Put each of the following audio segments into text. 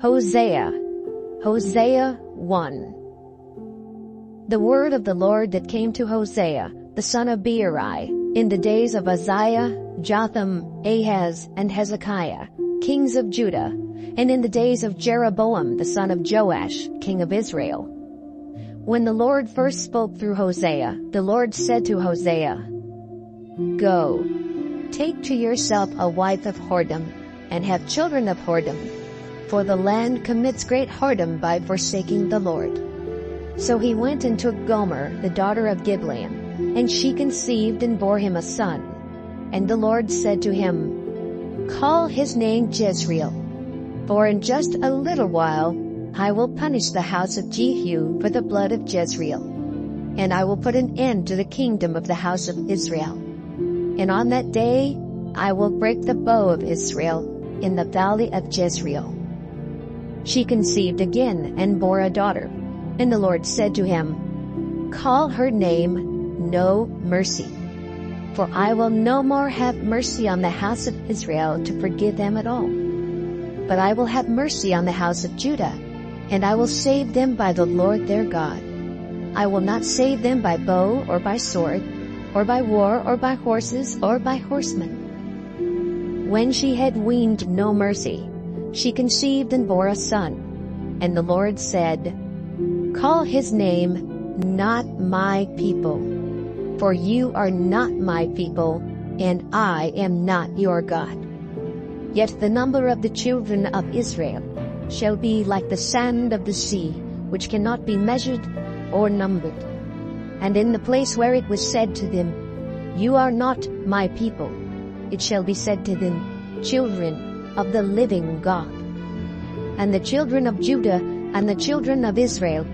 Hosea 1. The word of the Lord that came to Hosea, the son of Beeri, in the days of Uzziah, Jotham, Ahaz, and Hezekiah, kings of Judah, and in the days of Jeroboam the son of Joash, king of Israel. When the Lord first spoke through Hosea, the Lord said to Hosea, Go, take to yourself a wife of whoredom, and have children of whoredom, for the land commits great whoredom by forsaking the Lord. So he went and took Gomer, the daughter of Gibeon, and she conceived and bore him a son. And the Lord said to him, Call his name Jezreel, for in just a little while I will punish the house of Jehu for the blood of Jezreel, and I will put an end to the kingdom of the house of Israel. And on that day I will break the bow of Israel in the valley of Jezreel. She conceived again and bore a daughter, and the Lord said to him, Call her name No Mercy, for I will no more have mercy on the house of Israel to forgive them at all. But I will have mercy on the house of Judah, and I will save them by the Lord their God. I will not save them by bow or by sword, or by war or by horses or by horsemen. When she had weaned No Mercy, she conceived and bore a son, and the Lord said, Call his name Not My People, for you are not my people, and I am not your God. Yet the number of the children of Israel shall be like the sand of the sea, which cannot be measured or numbered. And in the place where it was said to them, You are not my people, it shall be said to them, Children of the living God. And the children of Judah and the children of Israel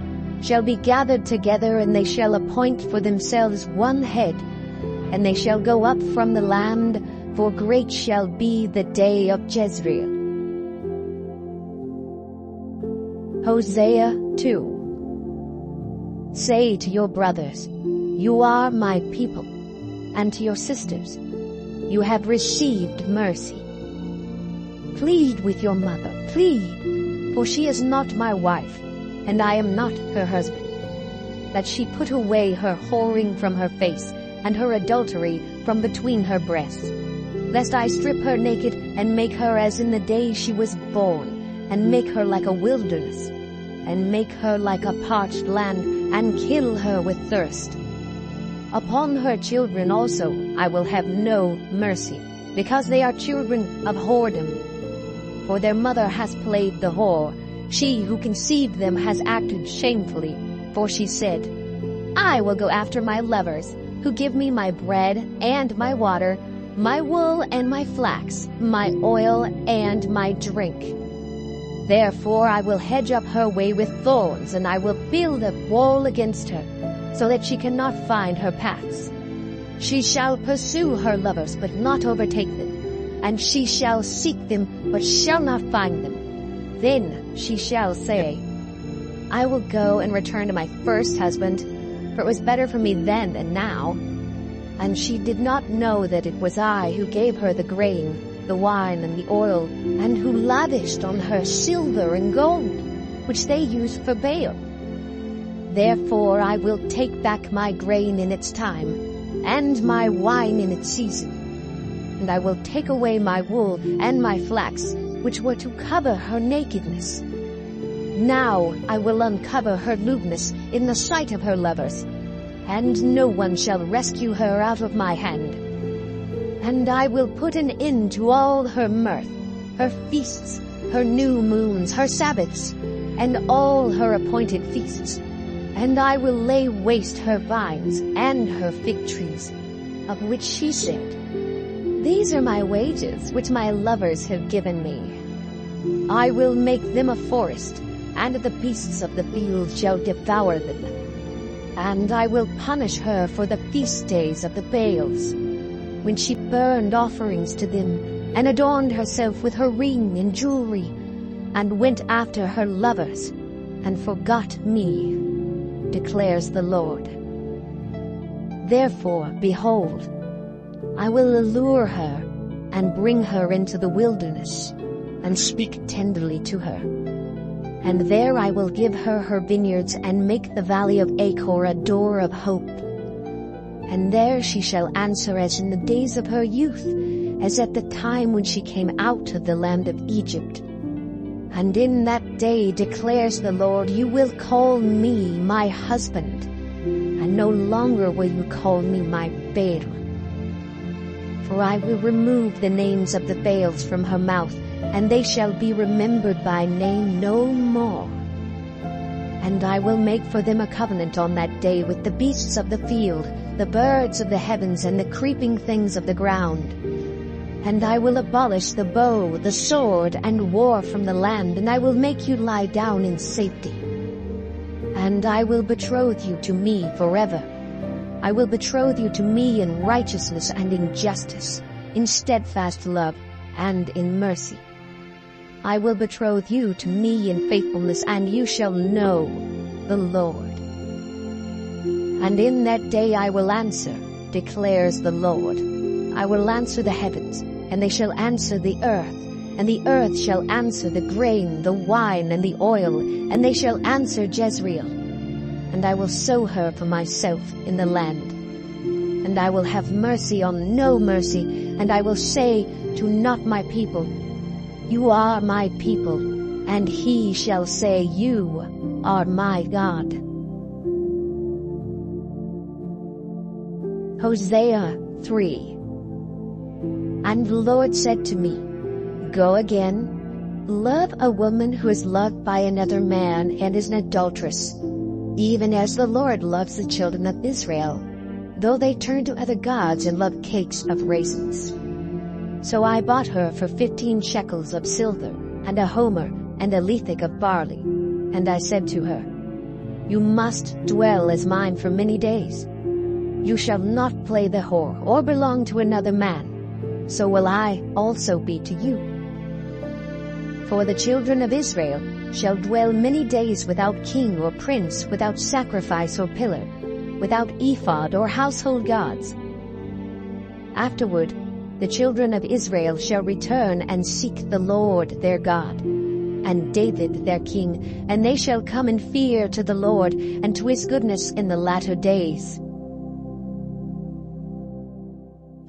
shall be gathered together, and they shall appoint for themselves one head, and they shall go up from the land, for great shall be the day of Jezreel. Hosea 2. Say to your brothers, You are my people, and to your sisters, You have received mercy. Plead with your mother, plead, for she is not my wife, and I am not her husband, that she put away her whoring from her face, and her adultery from between her breasts, lest I strip her naked, and make her as in the day she was born, and make her like a wilderness, and make her like a parched land, and kill her with thirst. Upon her children also I will have no mercy, because they are children of whoredom. For their mother has played the whore, she who conceived them has acted shamefully, for she said, I will go after my lovers, who give me my bread and my water, my wool and my flax, my oil and my drink. Therefore I will hedge up her way with thorns, and I will build a wall against her, so that she cannot find her paths. She shall pursue her lovers, but not overtake them, and she shall seek them, but shall not find them. Then she shall say, I will go and return to my first husband, for it was better for me then than now. And she did not know that it was I who gave her the grain, the wine, and the oil, and who lavished on her silver and gold, which they used for Baal. Therefore I will take back my grain in its time, and my wine in its season. And I will take away my wool and my flax, which were to cover her nakedness. Now I will uncover her lewdness in the sight of her lovers, and no one shall rescue her out of my hand. And I will put an end to all her mirth, her feasts, her new moons, her Sabbaths, and all her appointed feasts. And I will lay waste her vines and her fig trees, of which she said, These are my wages, which my lovers have given me. I will make them a forest, and the beasts of the field shall devour them. And I will punish her for the feast days of the Baals, when she burned offerings to them, and adorned herself with her ring and jewelry, and went after her lovers, and forgot me, declares the Lord. Therefore, behold, I will allure her, and bring her into the wilderness, and speak tenderly to her, And there I will give her her vineyards, and make the valley of Achor a door of hope. And there she shall answer as in the days of her youth, as at the time when she came out of the land of Egypt. And in that day, declares the Lord, you will call me my husband, and no longer will you call me my Baal. For I will remove the names of the Baals from her mouth, and they shall be remembered by name no more. And I will make for them a covenant on that day with the beasts of the field, the birds of the heavens, and the creeping things of the ground. And I will abolish the bow, the sword, and war from the land, and I will make you lie down in safety. And I will betroth you to me forever. I will betroth you to me in righteousness and in justice, in steadfast love and in mercy. I will betroth you to me in faithfulness, and you shall know the Lord. And in that day I will answer, declares the Lord. I will answer the heavens, and they shall answer the earth, and the earth shall answer the grain, the wine, and the oil, and they shall answer Jezreel. And I will sow her for myself in the land. And I will have mercy on no mercy, and I will say to not my people, you are my people, and he shall say, you are my God. Hosea 3. And the Lord said to me, go again, love a woman who is loved by another man and is an adulteress, even as the Lord loves the children of Israel, though they turn to other gods and love cakes of raisins. So I bought her for 15 shekels of silver, and a homer, and a lethek of barley. And I said to her, you must dwell as mine for many days. You shall not play the whore, or belong to another man. So will I also be to you. For the children of Israel shall dwell many days without king or prince, without sacrifice or pillar, without ephod or household gods. Afterward, the children of Israel shall return and seek the Lord their God, and David their king, and they shall come in fear to the Lord and to his goodness in the latter days.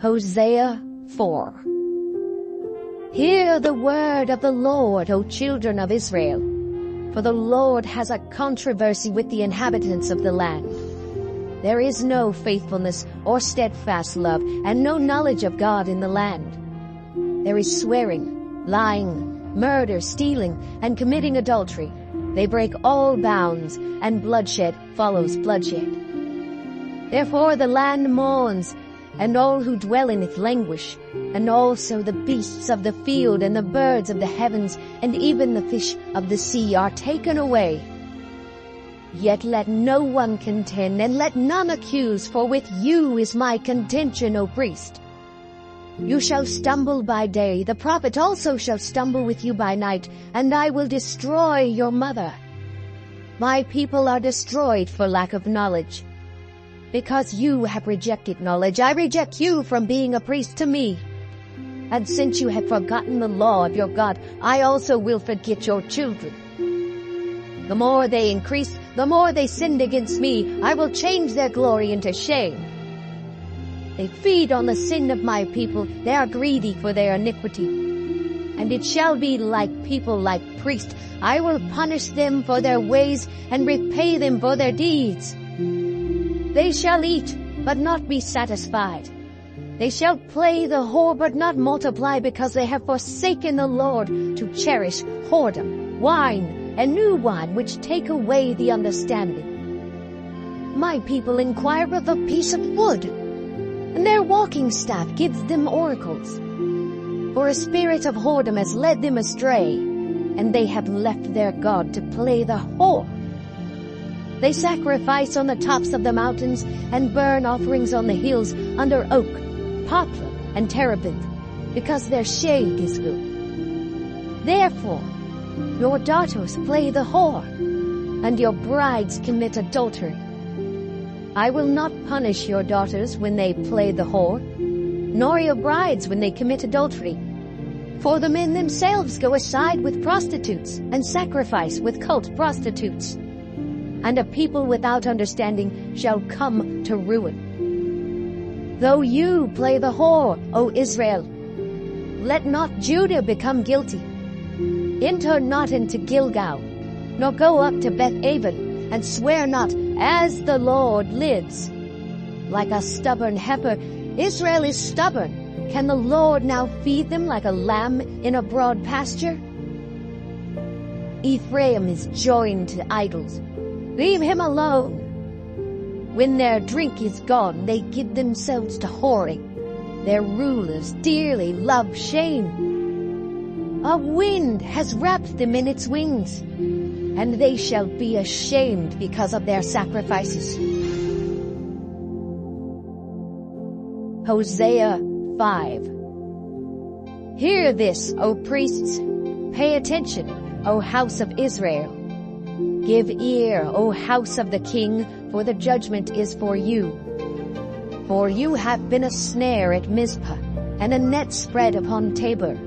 Hosea 4. Hear the word of the Lord, O children of Israel, for the Lord has a controversy with the inhabitants of the land. There is no faithfulness or steadfast love, and no knowledge of God in the land. There is swearing, lying, murder, stealing, and committing adultery. They break all bounds, and bloodshed follows bloodshed. Therefore the land mourns, and all who dwell in it languish, and also the beasts of the field and the birds of the heavens, and even the fish of the sea are taken away. Yet let no one contend, and let none accuse, for with you is my contention, O priest. You shall stumble by day, the prophet also shall stumble with you by night, and I will destroy your mother. My people are destroyed for lack of knowledge. Because you have rejected knowledge, I reject you from being a priest to me. And since you have forgotten the law of your God, I also will forget your children. The more they increase, the more they sinned against me. I will change their glory into shame. They feed on the sin of my people. They are greedy for their iniquity. And it shall be like people, like priests. I will punish them for their ways and repay them for their deeds. They shall eat, but not be satisfied. They shall play the whore, but not multiply, because they have forsaken the Lord to cherish whoredom, wine, and new wine, which take away the understanding. My people inquire of a piece of wood, and their walking staff gives them oracles. For a spirit of whoredom has led them astray, and they have left their God to play the whore. They sacrifice on the tops of the mountains, and burn offerings on the hills under oak, poplar, and terebinth, because their shade is good. Therefore, your daughters play the whore, and your brides commit adultery. I will not punish your daughters when they play the whore, nor your brides when they commit adultery. For the men themselves go aside with prostitutes, and sacrifice with cult prostitutes. And a people without understanding shall come to ruin. Though you play the whore, O Israel, let not Judah become guilty. Enter not into Gilgal, nor go up to Beth-aven, and swear not, as the Lord lives. Like a stubborn heifer, Israel is stubborn. Can the Lord now feed them like a lamb in a broad pasture? Ephraim is joined to idols. Leave him alone. When their drink is gone, they give themselves to whoring. Their rulers dearly love shame. A wind has wrapped them in its wings, and they shall be ashamed because of their sacrifices. Hosea 5. Hear this, O priests. Pay attention, O house of Israel. Give ear, O house of the king, for the judgment is for you. For you have been a snare at Mizpah, and a net spread upon Tabor.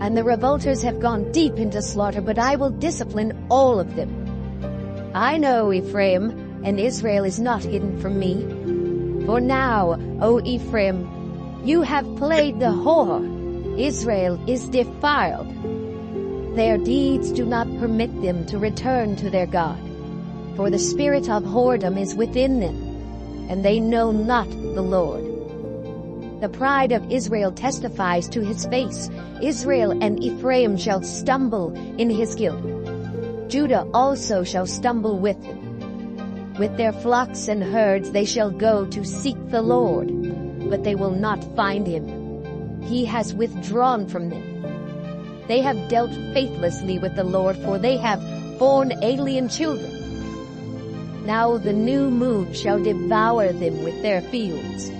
And the revolters have gone deep into slaughter, but I will discipline all of them. I know Ephraim, and Israel is not hidden from me. For now, O Ephraim, you have played the whore. Israel is defiled. Their deeds do not permit them to return to their God. For the spirit of whoredom is within them, and they know not the Lord. The pride of Israel testifies to his face. Israel and Ephraim shall stumble in his guilt. Judah also shall stumble with him. With their flocks and herds they shall go to seek the Lord, but they will not find him. He has withdrawn from them. They have dealt faithlessly with the Lord, for they have borne alien children. Now the new moon shall devour them with their fields.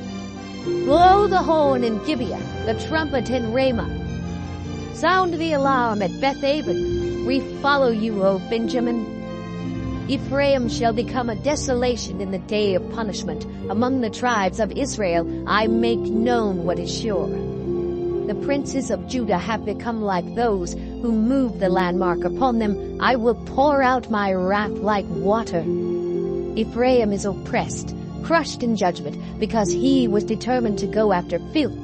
Blow the horn in Gibeah, the trumpet in Ramah. Sound the alarm at Beth-aven. We follow you, O Benjamin. Ephraim shall become a desolation in the day of punishment. Among the tribes of Israel I make known what is sure. The princes of Judah have become like those who move the landmark upon them. I will pour out my wrath like water. Ephraim is oppressed, crushed in judgment, because he was determined to go after filth.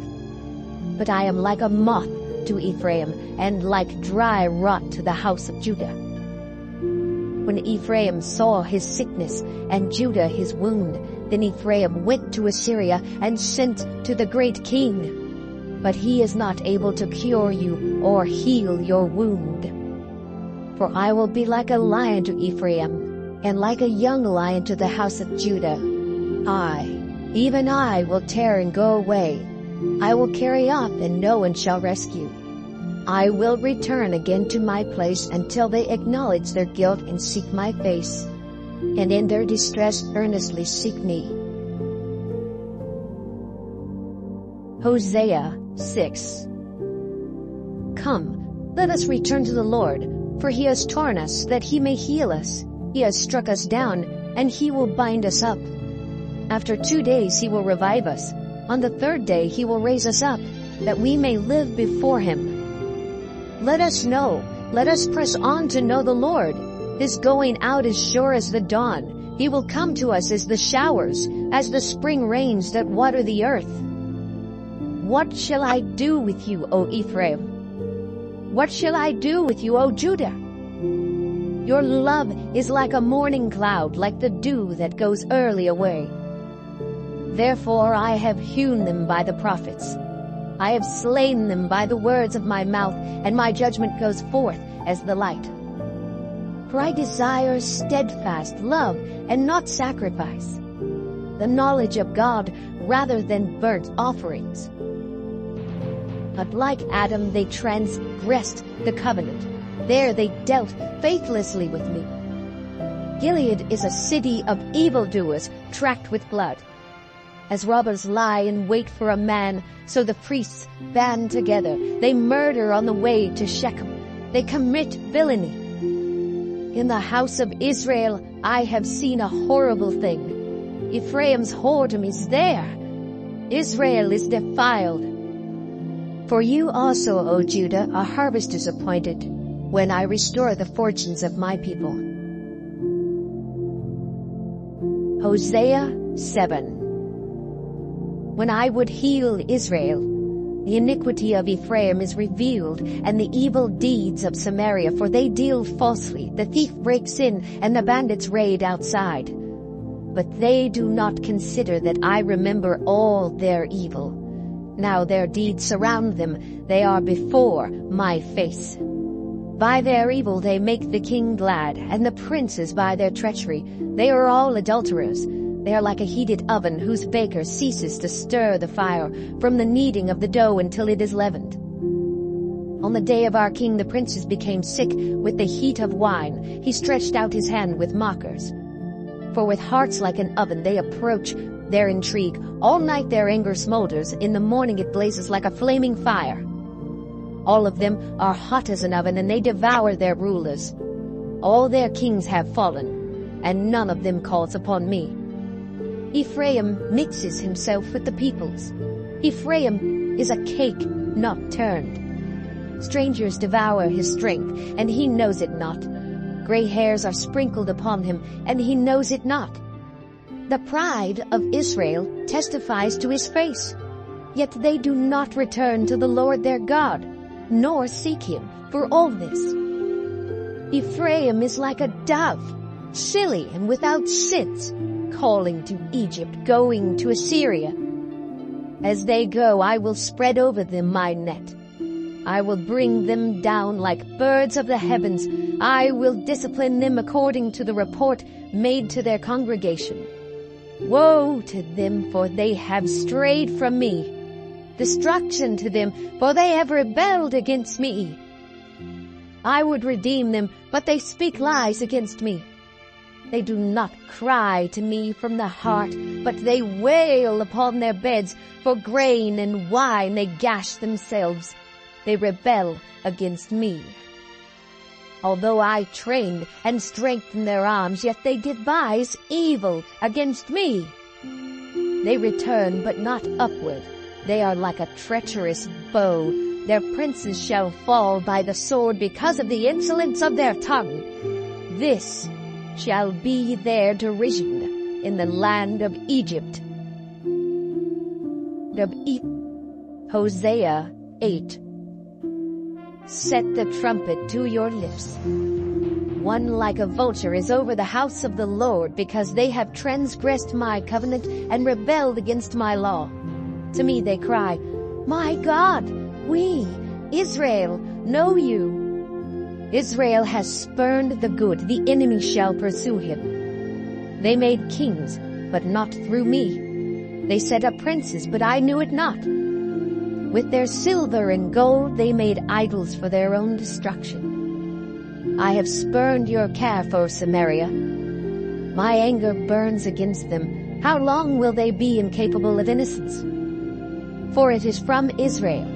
But I am like a moth to Ephraim, and like dry rot to the house of Judah. When Ephraim saw his sickness, and Judah his wound, then Ephraim went to Assyria and sent to the great king. But he is not able to cure you or heal your wound. For I will be like a lion to Ephraim, and like a young lion to the house of Judah. I, even I, will tear and go away. I will carry off, and no one shall rescue. I will return again to my place until they acknowledge their guilt and seek my face, and in their distress earnestly seek me. Hosea 6. Come, let us return to the Lord, for he has torn us that he may heal us. He has struck us down, and he will bind us up. After 2 days he will revive us. On the third day he will raise us up, that we may live before him. Let us know, let us press on to know the Lord. His going out is sure as the dawn. He will come to us as the showers, as the spring rains that water the earth. What shall I do with you, O Ephraim? What shall I do with you, O Judah? Your love is like a morning cloud, like the dew that goes early away. Therefore I have hewn them by the prophets. I have slain them by the words of my mouth, and my judgment goes forth as the light. For I desire steadfast love and not sacrifice, the knowledge of God rather than burnt offerings. But like Adam they transgressed the covenant. There they dealt faithlessly with me. Gilead is a city of evildoers tracked with blood. As robbers lie in wait for a man, so the priests band together. They murder on the way to Shechem. They commit villainy. In the house of Israel I have seen a horrible thing. Ephraim's whoredom is there. Israel is defiled. For you also, O Judah, a harvest is appointed, when I restore the fortunes of my people. Hosea 7. When I would heal Israel, the iniquity of Ephraim is revealed, and the evil deeds of Samaria, for they deal falsely. The thief breaks in, and the bandits raid outside. But they do not consider that I remember all their evil. Now their deeds surround them, they are before my face. By their evil they make the king glad, and the princes by their treachery. They are all adulterers. They are like a heated oven whose baker ceases to stir the fire from the kneading of the dough until it is leavened. On the day of our king the princes became sick with the heat of wine. He stretched out his hand with mockers. For with hearts like an oven they approach their intrigue. All night their anger smolders. In the morning it blazes like a flaming fire. All of them are hot as an oven, and they devour their rulers. All their kings have fallen, and none of them calls upon me. Ephraim mixes himself with the peoples. Ephraim is a cake not turned. Strangers devour his strength, and he knows it not. Gray hairs are sprinkled upon him, and he knows it not. The pride of Israel testifies to his face. Yet they do not return to the Lord their God, nor seek him for all this. Ephraim is like a dove, silly and without sense, calling to Egypt, going to Assyria. As they go, I will spread over them my net. I will bring them down like birds of the heavens. I will discipline them according to the report made to their congregation. Woe to them, for they have strayed from me. Destruction to them, for they have rebelled against me. I would redeem them, but they speak lies against me. They do not cry to me from the heart, but they wail upon their beds. For grain and wine they gash themselves. They rebel against me. Although I trained and strengthened their arms, yet they devise evil against me. They return, but not upward. They are like a treacherous bow. Their princes shall fall by the sword because of the insolence of their tongue. This shall be their derision in the land of Egypt. Hosea 8. Set the trumpet to your lips. One like a vulture is over the house of the Lord, because they have transgressed my covenant and rebelled against my law. To me they cry, My God, we, Israel, know you. Israel has spurned the good, the enemy shall pursue him. They made kings, but not through me. They set up princes, but I knew it not. With their silver and gold they made idols for their own destruction. I have spurned your calf, O Samaria. My anger burns against them. How long will they be incapable of innocence? For it is from Israel.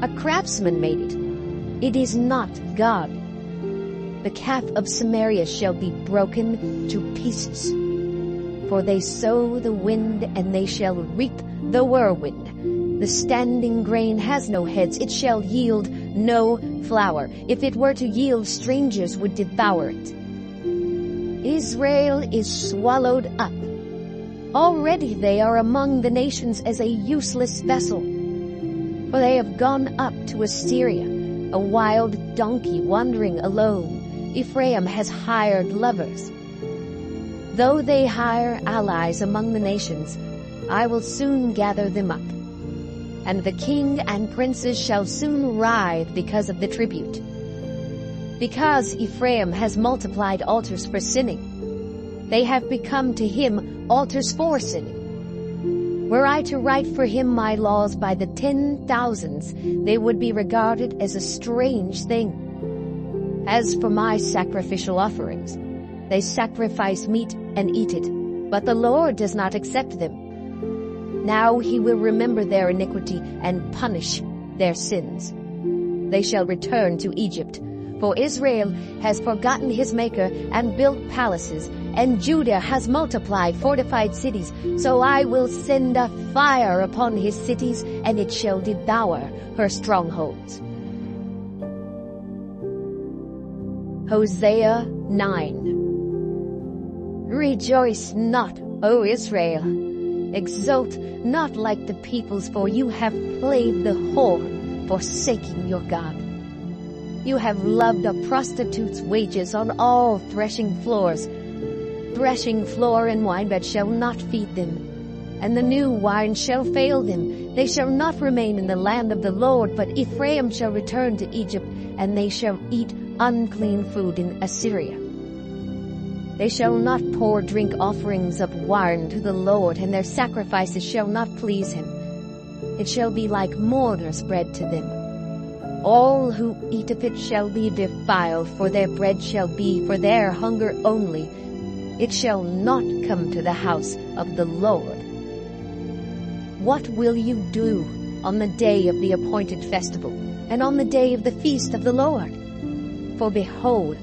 A craftsman made it. It is not God. The calf of Samaria shall be broken to pieces. For they sow the wind, and they shall reap the whirlwind. The standing grain has no heads, it shall yield no flour. If it were to yield, strangers would devour it. Israel is swallowed up. Already they are among the nations as a useless vessel. For they have gone up to Assyria, a wild donkey wandering alone. Ephraim has hired lovers. Though they hire allies among the nations, I will soon gather them up. And the king and princes shall soon writhe because of the tribute. Because Ephraim has multiplied altars for sinning, they have become to him altars for sinning. Were I to write for him my laws by the 10,000s, they would be regarded as a strange thing. As for my sacrificial offerings, they sacrifice meat and eat it, but the Lord does not accept them. Now he will remember their iniquity and punish their sins. They shall return to Egypt, for Israel has forgotten his Maker and built palaces and Judah has multiplied fortified cities. So I will send a fire upon his cities, and it shall devour her strongholds. Hosea 9. Rejoice not, O Israel. Exult not like the peoples, for you have played the whore, forsaking your God. You have loved a prostitute's wages on all threshing floors. Threshing floor and winebed shall not feed them, and the new wine shall fail them. They shall not remain in the land of the Lord, but Ephraim shall return to Egypt, and they shall eat unclean food in Assyria. They shall not pour drink offerings of wine to the Lord, and their sacrifices shall not please him. It shall be like mourner's bread to them. All who eat of it shall be defiled, for their bread shall be for their hunger only. It shall not come to the house of the Lord. What will you do on the day of the appointed festival, and on the day of the feast of the Lord? For behold,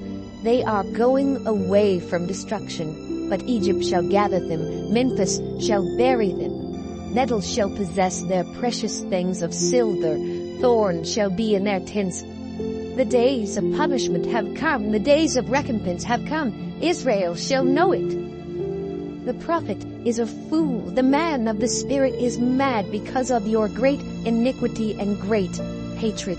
they are going away from destruction, but Egypt shall gather them, Memphis shall bury them. Nettles shall possess their precious things of silver, thorns shall be in their tents. The days of punishment have come, the days of recompense have come. Israel shall know it. The prophet is a fool, the man of the spirit is mad because of your great iniquity and great hatred.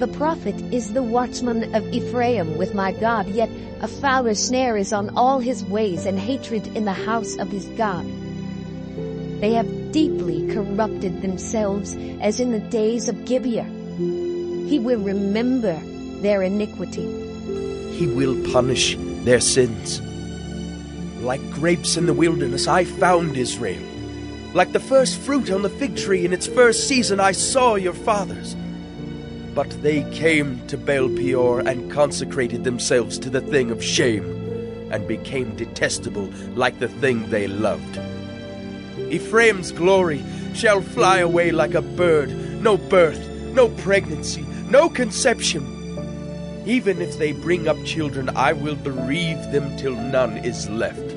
The prophet is the watchman of Ephraim with my God, yet a fowler's snare is on all his ways, and hatred in the house of his God. They have deeply corrupted themselves as in the days of Gibeah. He will remember their iniquity. He will punish their sins. Like grapes in the wilderness, I found Israel. Like the first fruit on the fig tree in its first season, I saw your fathers. But they came to Baal Peor and consecrated themselves to the thing of shame, and became detestable like the thing they loved. Ephraim's glory shall fly away like a bird, no birth, no pregnancy, no conception. Even if they bring up children, I will bereave them till none is left.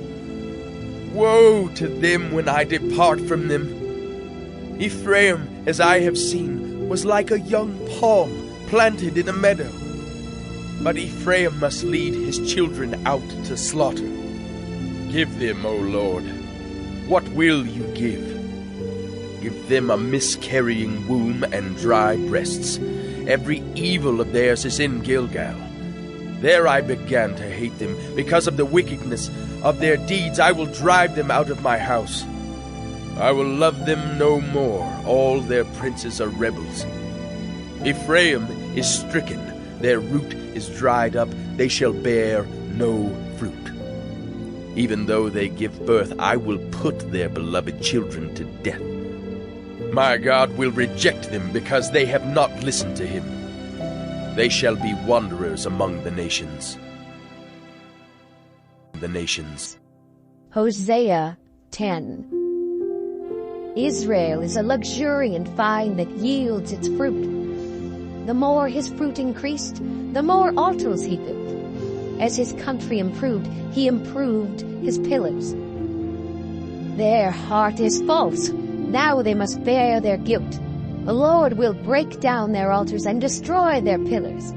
Woe to them when I depart from them! Ephraim, as I have seen, was like a young palm planted in a meadow. But Ephraim must lead his children out to slaughter. Give them, O Lord, what will you give? Give them a miscarrying womb and dry breasts. Every evil of theirs is in Gilgal. There I began to hate them. Because of the wickedness of their deeds, I will drive them out of my house. I will love them no more. All their princes are rebels. Ephraim is stricken. Their root is dried up. They shall bear no fruit. Even though they give birth, I will put their beloved children to death. My God will reject them because they have not listened to him. They shall be wanderers among the nations. Hosea 10. Israel is a luxuriant vine that yields its fruit. The more his fruit increased, the more altars he built. As his country improved, he improved his pillars. Their heart is false. Now they must bear their guilt. The Lord will break down their altars and destroy their pillars.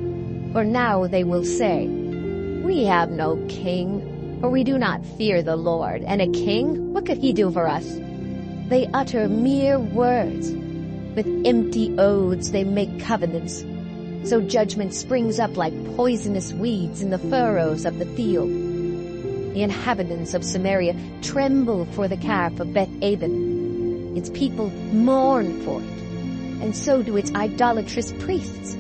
For now they will say, we have no king, for we do not fear the Lord. And a king, what could he do for us? They utter mere words. With empty oaths they make covenants. So judgment springs up like poisonous weeds in the furrows of the field. The inhabitants of Samaria tremble for the calf of Beth-aven. Its people mourn for it, and so do its idolatrous priests,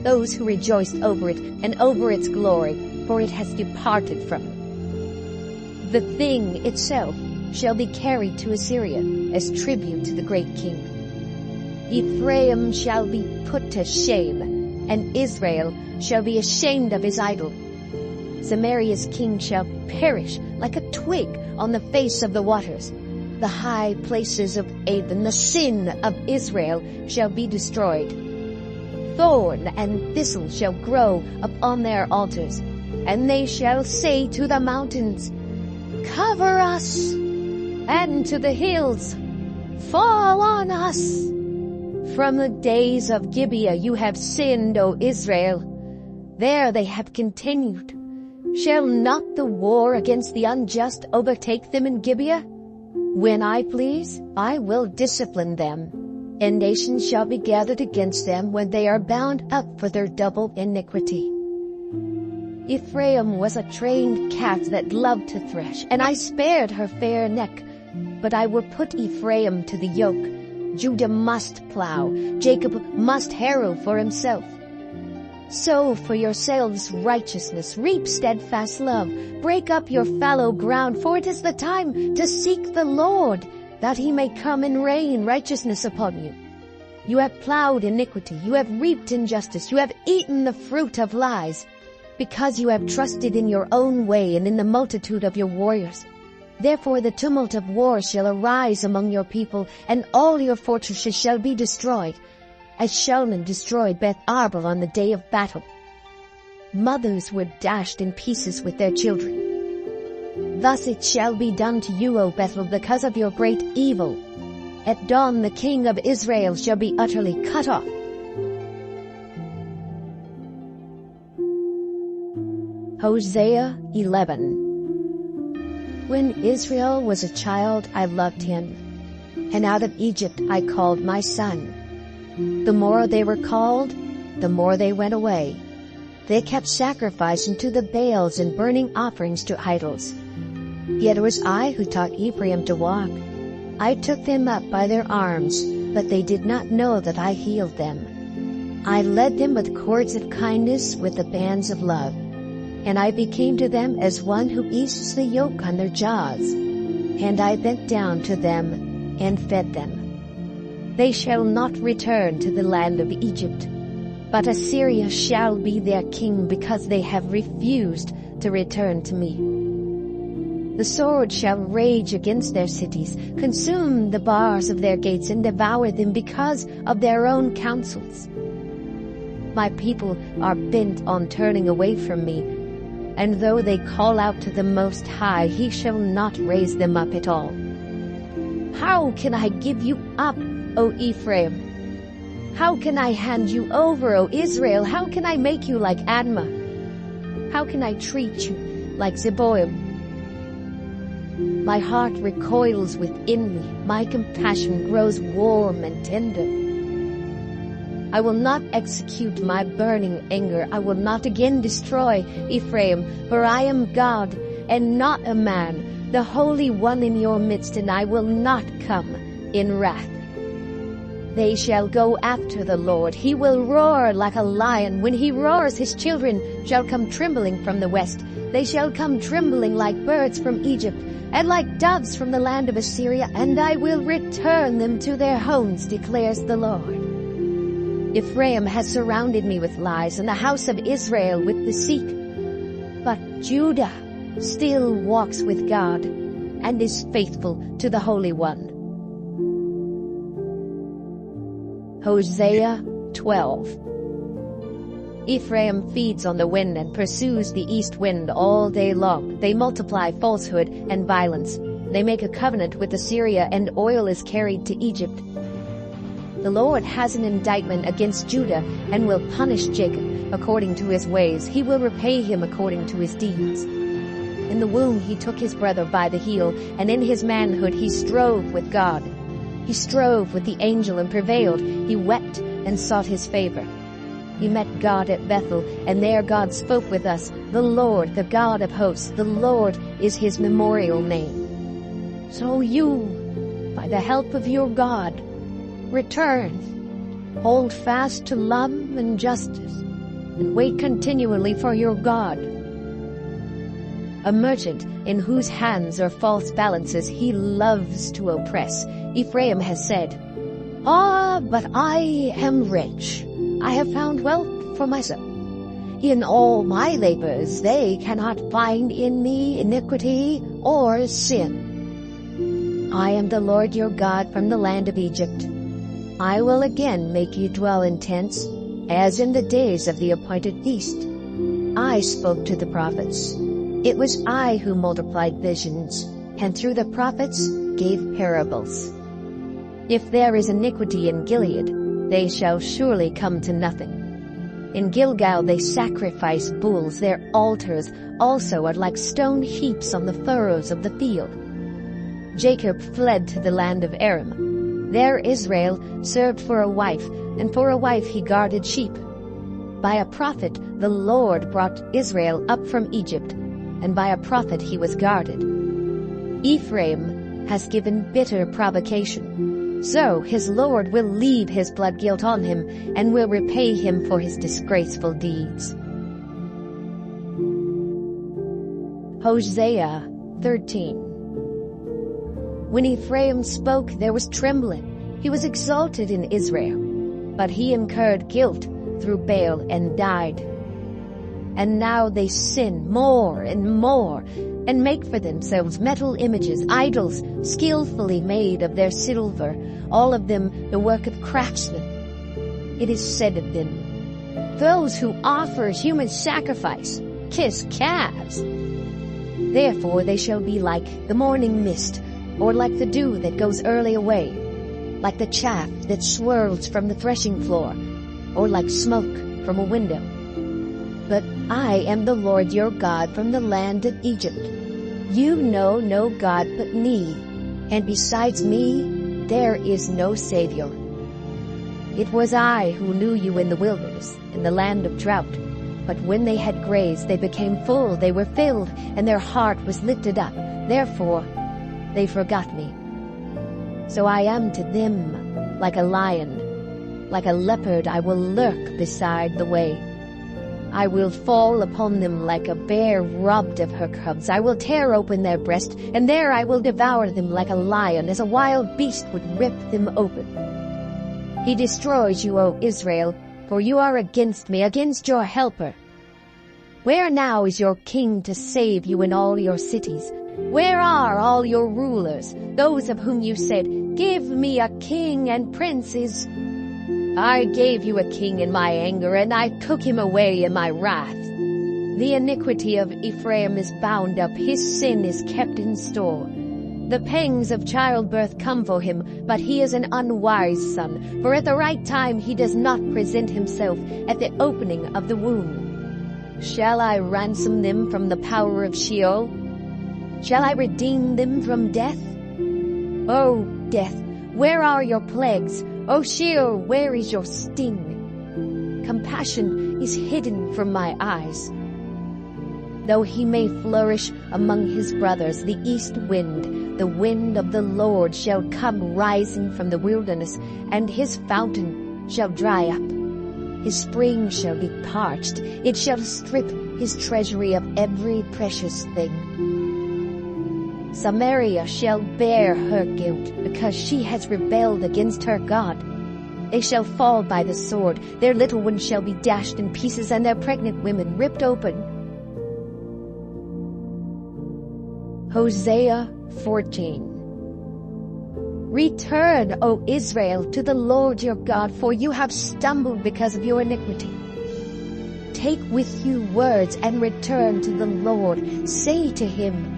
those who rejoiced over it and over its glory, for it has departed from it. The thing itself shall be carried to Assyria as tribute to the great king. Ephraim shall be put to shame, and Israel shall be ashamed of his idol. Samaria's king shall perish like a twig on the face of the waters. The high places of Avon, the sin of Israel, shall be destroyed. Thorn and thistle shall grow upon their altars. And they shall say to the mountains, Cover us, and to the hills, Fall on us. From the days of Gibeah you have sinned, O Israel. There they have continued. Shall not the war against the unjust overtake them in Gibeah? When I please, I will discipline them, and nations shall be gathered against them when they are bound up for their double iniquity. Ephraim was a trained cat that loved to thresh, and I spared her fair neck. But I will put Ephraim to the yoke. Judah must plow, Jacob must harrow for himself. Sow for yourselves righteousness, reap steadfast love. Break up your fallow ground, for it is the time to seek the Lord, that he may come and rain righteousness upon you. You have plowed iniquity, you have reaped injustice, you have eaten the fruit of lies, because you have trusted in your own way and in the multitude of your warriors. Therefore the tumult of war shall arise among your people, and all your fortresses shall be destroyed, as Shalman destroyed Beth Arbel on the day of battle. Mothers were dashed in pieces with their children. Thus it shall be done to you, O Bethel, because of your great evil. At dawn the king of Israel shall be utterly cut off. Hosea 11. When Israel was a child, I loved him, and out of Egypt I called my son. The more they were called, the more they went away. They kept sacrificing to the Baals and burning offerings to idols. Yet it was I who taught Ephraim to walk. I took them up by their arms, but they did not know that I healed them. I led them with cords of kindness, with the bands of love. And I became to them as one who eases the yoke on their jaws. And I bent down to them and fed them. They shall not return to the land of Egypt, but Assyria shall be their king, because they have refused to return to me. The sword shall rage against their cities, consume the bars of their gates, and devour them because of their own counsels. My people are bent on turning away from me, and though they call out to the Most High, he shall not raise them up at all. How can I give you up, O Ephraim? How can I hand you over, O Israel? How can I make you like Admah? How can I treat you like Zeboim? My heart recoils within me. My compassion grows warm and tender. I will not execute my burning anger. I will not again destroy Ephraim, for I am God and not a man, the Holy One in your midst, and I will not come in wrath. They shall go after the Lord. He will roar like a lion. When he roars, his children shall come trembling from the west. They shall come trembling like birds from Egypt, and like doves from the land of Assyria, and I will return them to their homes, declares the Lord. Ephraim has surrounded me with lies, and the house of Israel with deceit. But Judah still walks with God, and is faithful to the Holy One. Hosea 12. Ephraim feeds on the wind and pursues the east wind all day long. They multiply falsehood and violence. They make a covenant with Assyria, and oil is carried to Egypt. The Lord has an indictment against Judah and will punish Jacob according to his ways. He will repay him according to his deeds. In the womb he took his brother by the heel, and in his manhood he strove with God. He strove with the angel and prevailed. He wept and sought his favor. He met God at Bethel, and there God spoke with us. The Lord, the God of hosts, the Lord is his memorial name. So you, by the help of your God, return, hold fast to love and justice, and wait continually for your God. A merchant in whose hands are false balances, he loves to oppress. Ephraim has said, but I am rich. I have found wealth for myself. In all my labors they cannot find in me iniquity or sin. I am the Lord your God from the land of Egypt. I will again make you dwell in tents, as in the days of the appointed feast. I spoke to the prophets. It was I who multiplied visions, and through the prophets gave parables. If there is iniquity in Gilead, they shall surely come to nothing. In Gilgal they sacrifice bulls, their altars also are like stone heaps on the furrows of the field. Jacob fled to the land of Aram. There Israel served for a wife, and for a wife he guarded sheep. By a prophet the Lord brought Israel up from Egypt, and by a prophet he was guarded. Ephraim has given bitter provocation. So his Lord will leave his blood guilt on him, and will repay him for his disgraceful deeds. Hosea 13. When Ephraim spoke, there was trembling. He was exalted in Israel, but he incurred guilt through Baal and died. And now they sin more and more, and make for themselves metal images, idols skillfully made of their silver, all of them the work of craftsmen. It is said of them, those who offer human sacrifice kiss calves. Therefore they shall be like the morning mist, or like the dew that goes early away, like the chaff that swirls from the threshing floor, or like smoke from a window. But I am the Lord your God from the land of Egypt. You know no God but me, and besides me there is no Savior. It was I who knew you in the wilderness, in the land of drought. But when they had grazed, they became full, they were filled, and their heart was lifted up. Therefore they forgot me. So I am to them like a lion, like a leopard I will lurk beside the way. I will fall upon them like a bear robbed of her cubs. I will tear open their breast, and there I will devour them like a lion, as a wild beast would rip them open. He destroys you, O Israel, for you are against me, against your helper. Where now is your king to save you in all your cities? Where are all your rulers, those of whom you said, give me a king and princes? I gave you a king in my anger, and I took him away in my wrath. The iniquity of Ephraim is bound up, his sin is kept in store. The pangs of childbirth come for him, but he is an unwise son, for at the right time he does not present himself at the opening of the womb. Shall I ransom them from the power of Sheol? Shall I redeem them from death? O death, where are your plagues? O Sheol, where is your sting? Compassion is hidden from my eyes. Though he may flourish among his brothers, the east wind, the wind of the Lord shall come rising from the wilderness, and his fountain shall dry up. His spring shall be parched, it shall strip his treasury of every precious thing. Samaria shall bear her guilt, because she has rebelled against her God. They shall fall by the sword, their little ones shall be dashed in pieces, and their pregnant women ripped open. Hosea 14. Return, O Israel, to the Lord your God, for you have stumbled because of your iniquity. Take with you words and return to the Lord. Say to him,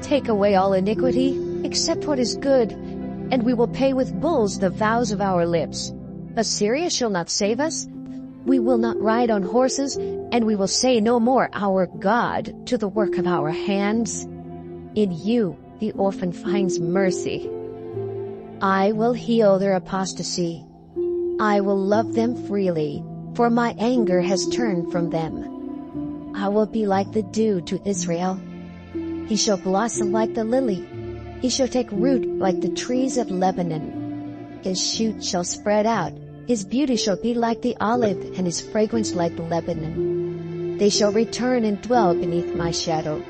take away all iniquity, accept what is good, and we will pay with bulls the vows of our lips. Assyria shall not save us. We will not ride on horses, and we will say no more, our God, to the work of our hands. In you the orphan finds mercy. I will heal their apostasy. I will love them freely, for my anger has turned from them. I will be like the dew to Israel. He shall blossom like the lily. He shall take root like the trees of Lebanon. His shoot shall spread out. His beauty shall be like the olive, and his fragrance like Lebanon. They shall return and dwell beneath my shadow.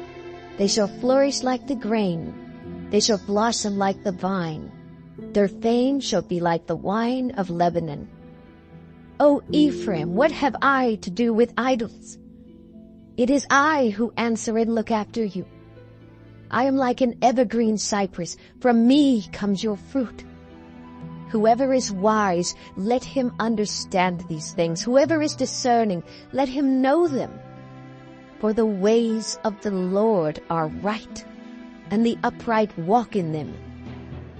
They shall flourish like the grain. They shall blossom like the vine. Their fame shall be like the wine of Lebanon. O Ephraim, what have I to do with idols? It is I who answer and look after you. I am like an evergreen cypress. From me comes your fruit. Whoever is wise, let him understand these things. Whoever is discerning, let him know them. For the ways of the Lord are right, and the upright walk in them,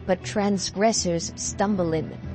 but transgressors stumble in them.